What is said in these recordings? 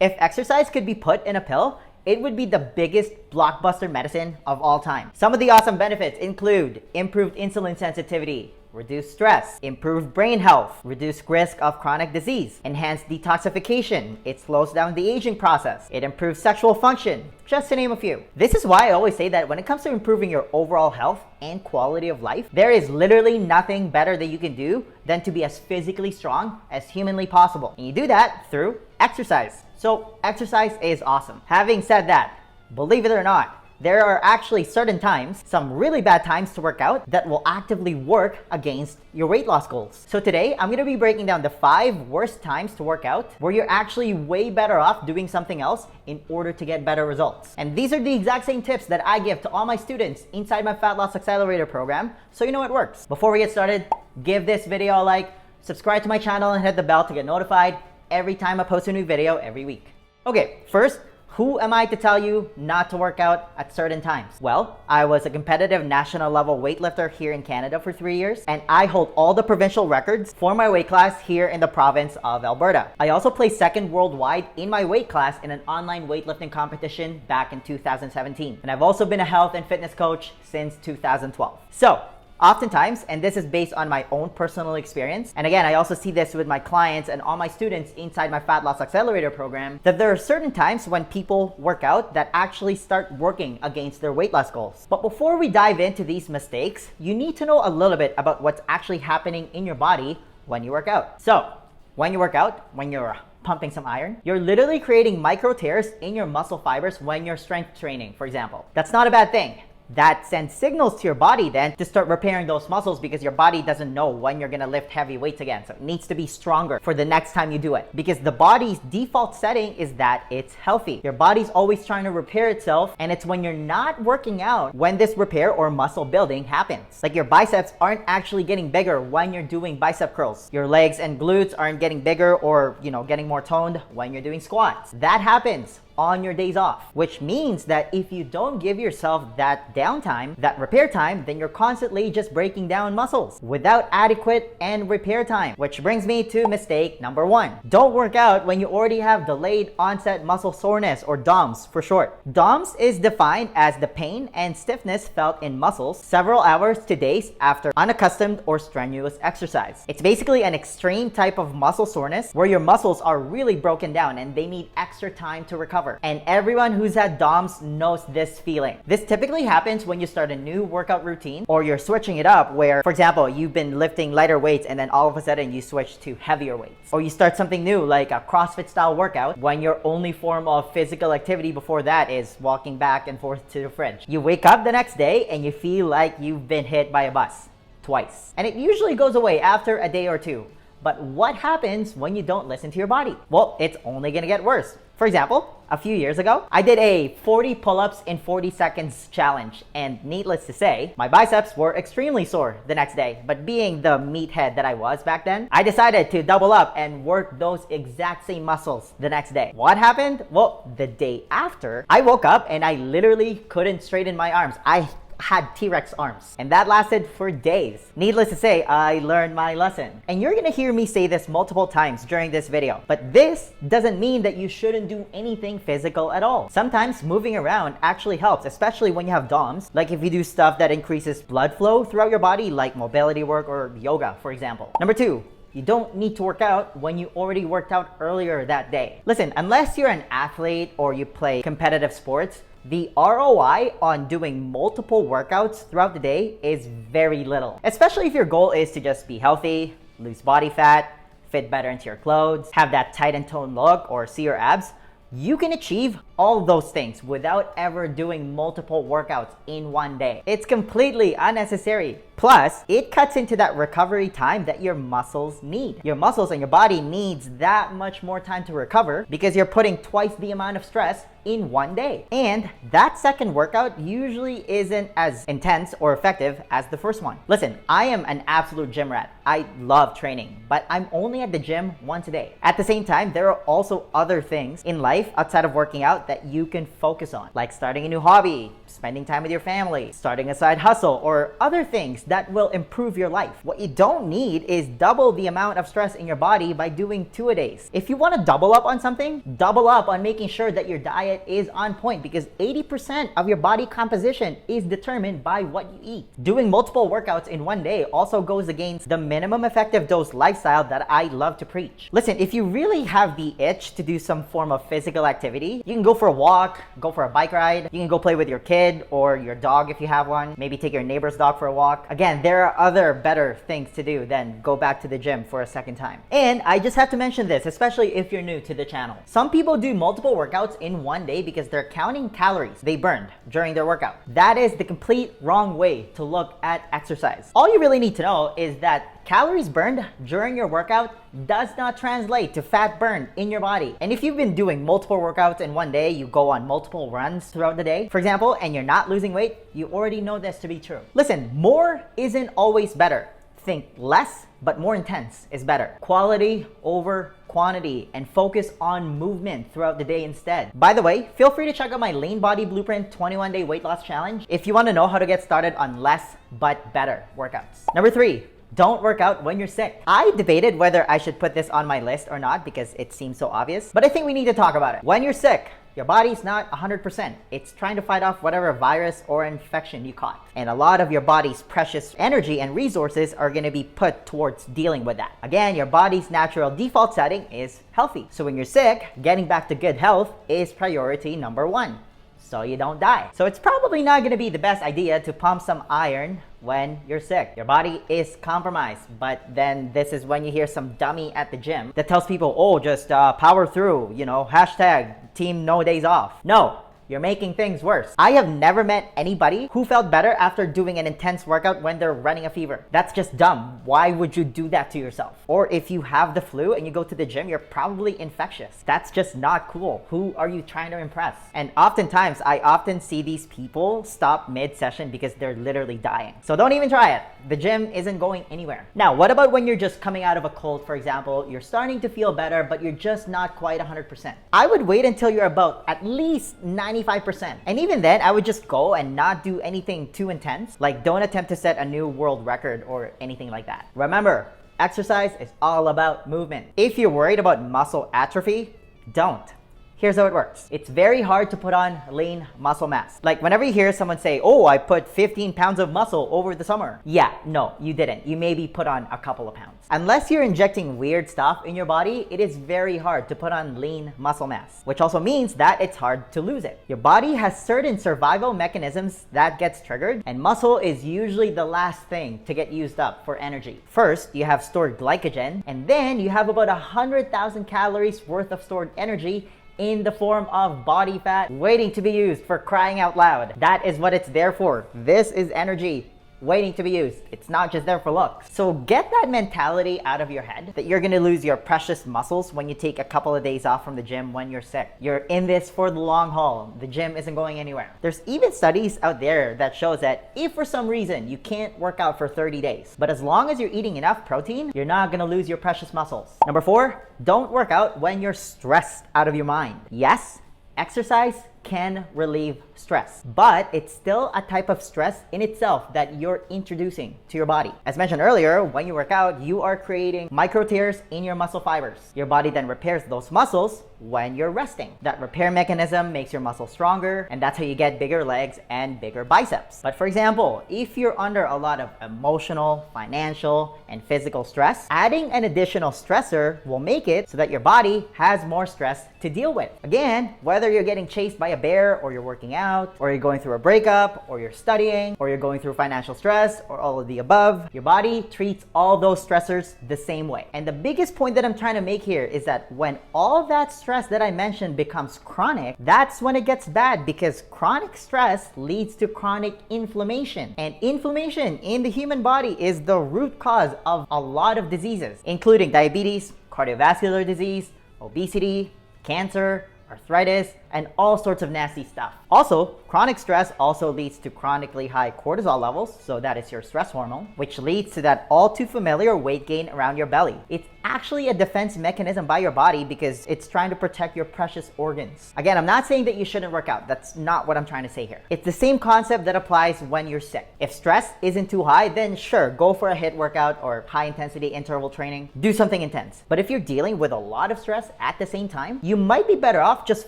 If exercise could be put in a pill, it would be the biggest blockbuster medicine of all time. Some of the awesome benefits include improved insulin sensitivity, reduced stress, improved brain health, reduced risk of chronic disease, enhanced detoxification, it slows down the aging process, it improves sexual function, just to name a few. This is why I always say that when it comes to improving your overall health and quality of life, there is literally nothing better that you can do than to be as physically strong as humanly possible. And you do that through exercise. So exercise is awesome. Having said that, believe it or not, there are actually certain times, some really bad times to work out that will actively work against your weight loss goals. So today, I'm gonna be breaking down the 5 worst times to work out where you're actually way better off doing something else in order to get better results. And these are the exact same tips that I give to all my students inside my Fat Loss Accelerator program, so you know it works. Before we get started, give this video a like, subscribe to my channel, and hit the bell to get notified every time I post a new video every week. Okay, first, who am I to tell you not to work out at certain times? Well, I was a competitive national level weightlifter here in Canada for 3 years, and I hold all the provincial records for my weight class here in the province of Alberta. I also placed second worldwide in my weight class in an online weightlifting competition back in 2017. And I've also been a health and fitness coach since 2012. So, oftentimes, and this is based on my own personal experience, and again, I also see this with my clients and all my students inside my Fat Loss Accelerator program, that there are certain times when people work out that actually start working against their weight loss goals. But before we dive into these mistakes, you need to know a little bit about what's actually happening in your body when you work out. So, when you work out, when you're pumping some iron, you're literally creating micro tears in your muscle fibers when you're strength training, for example. That's not a bad thing. That sends signals to your body then to start repairing those muscles because your body doesn't know when you're gonna lift heavy weights again. So it needs to be stronger for the next time you do it, because the body's default setting is that it's healthy. Your body's always trying to repair itself, and it's when you're not working out when this repair or muscle building happens. Like your biceps aren't actually getting bigger when you're doing bicep curls. Your legs and glutes aren't getting bigger or, getting more toned when you're doing squats. That happens on your days off, which means that if you don't give yourself that downtime, that repair time, then you're constantly just breaking down muscles without adequate and repair time. Which brings me to mistake number 1. Don't work out when you already have delayed onset muscle soreness, or DOMS for short. DOMS is defined as the pain and stiffness felt in muscles several hours to days after unaccustomed or strenuous exercise. It's basically an extreme type of muscle soreness where your muscles are really broken down and they need extra time to recover. And everyone who's had DOMS knows this feeling. This typically happens when you start a new workout routine or you're switching it up where, for example, you've been lifting lighter weights and then all of a sudden you switch to heavier weights. Or you start something new like a CrossFit style workout when your only form of physical activity before that is walking back and forth to the fridge. You wake up the next day and you feel like you've been hit by a bus twice. And it usually goes away after a day or two. But what happens when you don't listen to your body? Well, it's only gonna get worse. For example, a few years ago, I did a 40 pull-ups in 40 seconds challenge, and needless to say, my biceps were extremely sore the next day. But being the meathead that I was back then, I decided to double up and work those exact same muscles the next day. What happened? Well, the day after, I woke up and I literally couldn't straighten my arms. I had T-Rex arms, and that lasted for days. Needless to say, I learned my lesson. And you're gonna hear me say this multiple times during this video, but this doesn't mean that you shouldn't do anything physical at all. Sometimes moving around actually helps, especially when you have DOMS, like if you do stuff that increases blood flow throughout your body, like mobility work or yoga, for example. Number 2, you don't need to work out when you already worked out earlier that day. Listen, unless you're an athlete or you play competitive sports, the ROI on doing multiple workouts throughout the day is very little. Especially if your goal is to just be healthy, lose body fat, fit better into your clothes, have that tight and toned look, or see your abs. You can achieve all those things without ever doing multiple workouts in one day. It's completely unnecessary. Plus, it cuts into that recovery time that your muscles need. Your muscles and your body needs that much more time to recover because you're putting twice the amount of stress in one day. And that second workout usually isn't as intense or effective as the first one. Listen, I am an absolute gym rat. I love training, but I'm only at the gym once a day. At the same time, there are also other things in life outside of working out that you can focus on, like starting a new hobby, spending time with your family, starting a side hustle, or other things that will improve your life. What you don't need is double the amount of stress in your body by doing 2-a-days. If you want to double up on something, double up on making sure that your diet is on point, because 80% of your body composition is determined by what you eat. Doing multiple workouts in one day also goes against the minimum effective dose lifestyle that I love to preach. Listen, if you really have the itch to do some form of physical activity, you can go for a walk, go for a bike ride, you can go play with your kid or your dog if you have one, maybe take your neighbor's dog for a walk. Again, there are other better things to do than go back to the gym for a second time. And I just have to mention this, especially if you're new to the channel. Some people do multiple workouts in one day because they're counting calories they burned during their workout. That is the complete wrong way to look at exercise. All you really need to know is that calories burned during your workout does not translate to fat burned in your body. And if you've been doing multiple workouts in one day, you go on multiple runs throughout the day, for example, and you're not losing weight, you already know this to be true. Listen, more isn't always better. Think less, but more intense is better. Quality over quantity, and focus on movement throughout the day instead. By the way, feel free to check out my Lean Body Blueprint 21-day weight loss challenge if you want to know how to get started on less but better workouts. Number 3, don't work out when you're sick. I debated whether I should put this on my list or not because it seems so obvious, but I think we need to talk about it. When you're sick, your body's not 100%. It's trying to fight off whatever virus or infection you caught. And a lot of your body's precious energy and resources are going to be put towards dealing with that. Again, your body's natural default setting is healthy. So when you're sick, getting back to good health is priority number 1, so you don't die. So it's probably not going to be the best idea to pump some iron when you're sick. Your body is compromised, but then this is when you hear some dummy at the gym that tells people, oh, just power through, hashtag team no days off. No, you're making things worse. I have never met anybody who felt better after doing an intense workout when they're running a fever. That's just dumb. Why would you do that to yourself? Or if you have the flu and you go to the gym, you're probably infectious. That's just not cool. Who are you trying to impress? And oftentimes, I often see these people stop mid-session because they're literally dying. So don't even try it. The gym isn't going anywhere. Now, what about when you're just coming out of a cold, for example, you're starting to feel better, but you're just not quite 100%. I would wait until you're about at least 95%. And even then, I would just go and not do anything too intense. Like, don't attempt to set a new world record or anything like that. Remember, exercise is all about movement. If you're worried about muscle atrophy, don't. Here's how it works. It's very hard to put on lean muscle mass. Like whenever you hear someone say, oh, I put 15 pounds of muscle over the summer. Yeah, no, you didn't. You maybe put on a couple of pounds. Unless you're injecting weird stuff in your body, it is very hard to put on lean muscle mass, which also means that it's hard to lose it. Your body has certain survival mechanisms that gets triggered, and muscle is usually the last thing to get used up for energy. First, you have stored glycogen, and then you have about 100,000 calories worth of stored energy in the form of body fat waiting to be used, for crying out loud. That is what it's there for. This is energy waiting to be used. It's not just there for looks. So get that mentality out of your head that you're gonna lose your precious muscles when you take a couple of days off from the gym when you're sick. You're in this for the long haul. The gym isn't going anywhere. There's even studies out there that shows that if for some reason you can't work out for 30 days, but as long as you're eating enough protein, you're not gonna lose your precious muscles. Number 4, don't work out when you're stressed out of your mind. Yes, exercise can relieve stress, but it's still a type of stress in itself that you're introducing to your body. As mentioned earlier, when you work out, you are creating micro tears in your muscle fibers. Your body then repairs those muscles when you're resting. That repair mechanism makes your muscles stronger, and that's how you get bigger legs and bigger biceps. But for example, if you're under a lot of emotional, financial, and physical stress, adding an additional stressor will make it so that your body has more stress to deal with. Again, whether you're getting chased by a bear, or you're working out, or you're going through a breakup, or you're studying, or you're going through financial stress, or all of the above, your body treats all those stressors the same way. And the biggest point that I'm trying to make here is that when all that stress that I mentioned becomes chronic, that's when it gets bad, because chronic stress leads to chronic inflammation. And inflammation in the human body is the root cause of a lot of diseases, including diabetes, cardiovascular disease, obesity, cancer, arthritis, and all sorts of nasty stuff. Also, chronic stress also leads to chronically high cortisol levels, so that is your stress hormone, which leads to that all too familiar weight gain around your belly. It's actually a defense mechanism by your body because it's trying to protect your precious organs. Again, I'm not saying that you shouldn't work out. That's not what I'm trying to say here. It's the same concept that applies when you're sick. If stress isn't too high, then sure, go for a HIIT workout or high intensity interval training. Do something intense. But if you're dealing with a lot of stress at the same time, you might be better off just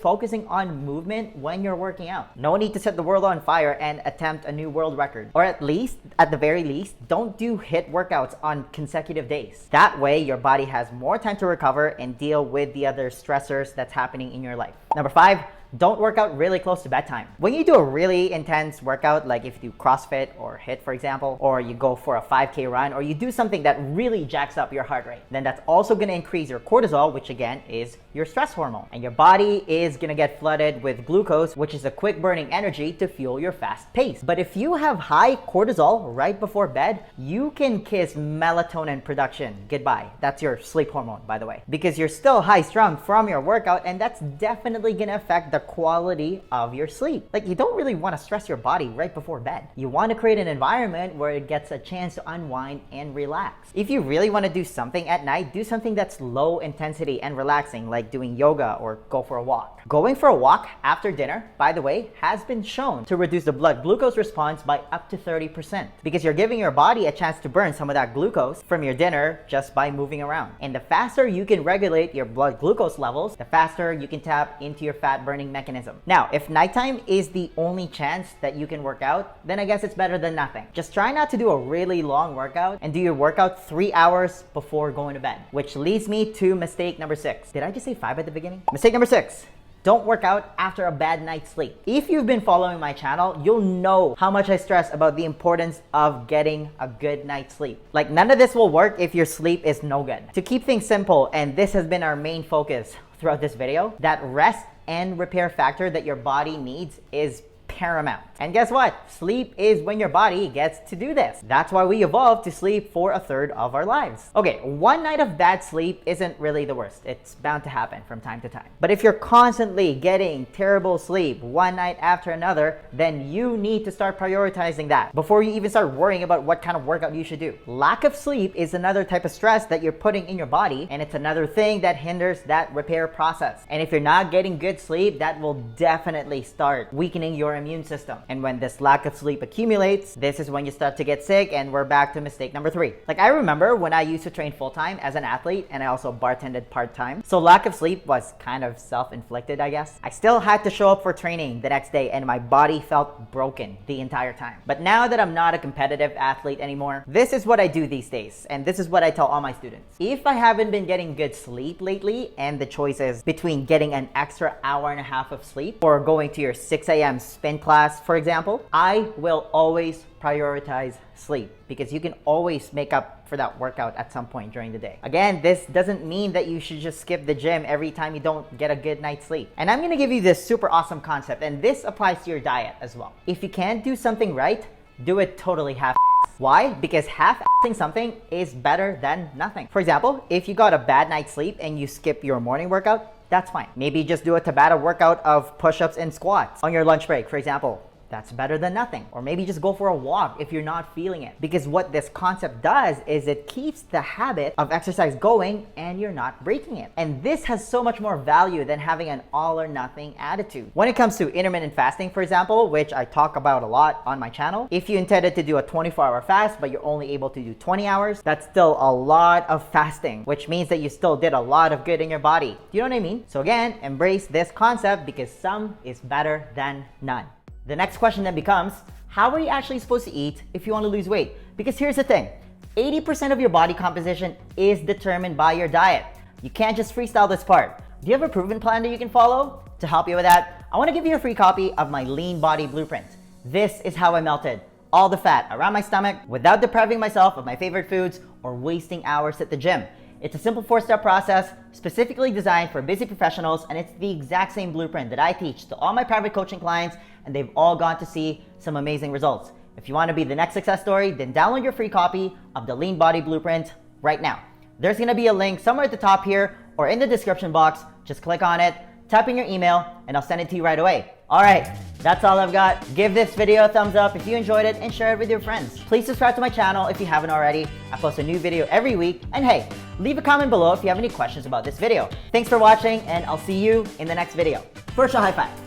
focusing on movement when you're working out. No need to set the world on fire and attempt a new world record. Or at the very least, don't do HIIT workouts on consecutive days. That way, your body has more time to recover and deal with the other stressors that's happening in your life. Number 5, don't work out really close to bedtime. When you do a really intense workout, like if you do CrossFit or HIIT, for example, or you go for a 5K run, or you do something that really jacks up your heart rate, then that's also gonna increase your cortisol, which again is your stress hormone. And your body is gonna get flooded with glucose, which is a quick burning energy to fuel your fast pace. But if you have high cortisol right before bed, you can kiss melatonin production goodbye. That's your sleep hormone, by the way, because you're still high strung from your workout, and that's definitely gonna affect the quality of your sleep. Like, you don't really want to stress your body right before bed. You want to create an environment where it gets a chance to unwind and relax. If you really want to do something at night, do something that's low intensity and relaxing, like doing yoga or go for a walk. Going for a walk after dinner, by the way, has been shown to reduce the blood glucose response by up to 30% because you're giving your body a chance to burn some of that glucose from your dinner just by moving around. And the faster you can regulate your blood glucose levels, the faster you can tap into your fat burning mechanism. Now, if nighttime is the only chance that you can work out, then I guess it's better than nothing. Just try not to do a really long workout and do your workout 3 hours before going to bed, which leads me to mistake number 6. Did I just say 5 at the beginning? Mistake number 6. Don't work out after a bad night's sleep. If you've been following my channel, you'll know how much I stress about the importance of getting a good night's sleep. Like, none of this will work if your sleep is no good. To keep things simple, and this has been our main focus throughout this video, that rest and repair factor that your body needs is paramount. And guess what? Sleep is when your body gets to do this. That's why we evolved to sleep for a third of our lives. Okay, one night of bad sleep isn't really the worst. It's bound to happen from time to time. But if you're constantly getting terrible sleep one night after another, then you need to start prioritizing that before you even start worrying about what kind of workout you should do. Lack of sleep is another type of stress that you're putting in your body, and it's another thing that hinders that repair process. And if you're not getting good sleep, that will definitely start weakening your immune system. And when this lack of sleep accumulates, this is when you start to get sick, and we're back to mistake number 3. Like, I remember when I used to train full-time as an athlete, and I also bartended part-time. So lack of sleep was kind of self-inflicted, I guess. I still had to show up for training the next day, and my body felt broken the entire time. But now that I'm not a competitive athlete anymore, this is what I do these days, and this is what I tell all my students. If I haven't been getting good sleep lately, and the choice is between getting an extra hour and a half of sleep or going to your 6 a.m. spin class, for example, I will always prioritize sleep because you can always make up for that workout at some point during the day. Again, this doesn't mean that you should just skip the gym every time you don't get a good night's sleep. And I'm gonna give you this super awesome concept, and this applies to your diet as well. If you can't do something right, do it totally half. Why? Because half-assing something is better than nothing. For example, if you got a bad night's sleep and you skip your morning workout, that's fine. Maybe just do a Tabata workout of push-ups and squats on your lunch break, for example. That's better than nothing. Or maybe just go for a walk if you're not feeling it. Because what this concept does is it keeps the habit of exercise going and you're not breaking it. And this has so much more value than having an all or nothing attitude. When it comes to intermittent fasting, for example, which I talk about a lot on my channel, if you intended to do a 24-hour fast, but you're only able to do 20 hours, that's still a lot of fasting, which means that you still did a lot of good in your body. You know what I mean? So again, embrace this concept because some is better than none. The next question then becomes, how are you actually supposed to eat if you want to lose weight? Because here's the thing, 80% of your body composition is determined by your diet. You can't just freestyle this part. Do you have a proven plan that you can follow? To help you with that, I want to give you a free copy of my lean body blueprint. This is how I melted all the fat around my stomach without depriving myself of my favorite foods or wasting hours at the gym. It's a simple 4-step process specifically designed for busy professionals, and it's the exact same blueprint that I teach to all my private coaching clients, and they've all gone to see some amazing results. If you want to be the next success story, then download your free copy of the Lean Body Blueprint right now. There's going to be a link somewhere at the top here or in the description box. Just click on it, type in your email, and I'll send it to you right away. Alright, that's all I've got. Give this video a thumbs up if you enjoyed it and share it with your friends. Please subscribe to my channel if you haven't already. I post a new video every week. And hey, leave a comment below if you have any questions about this video. Thanks for watching, and I'll see you in the next video. First, a high five.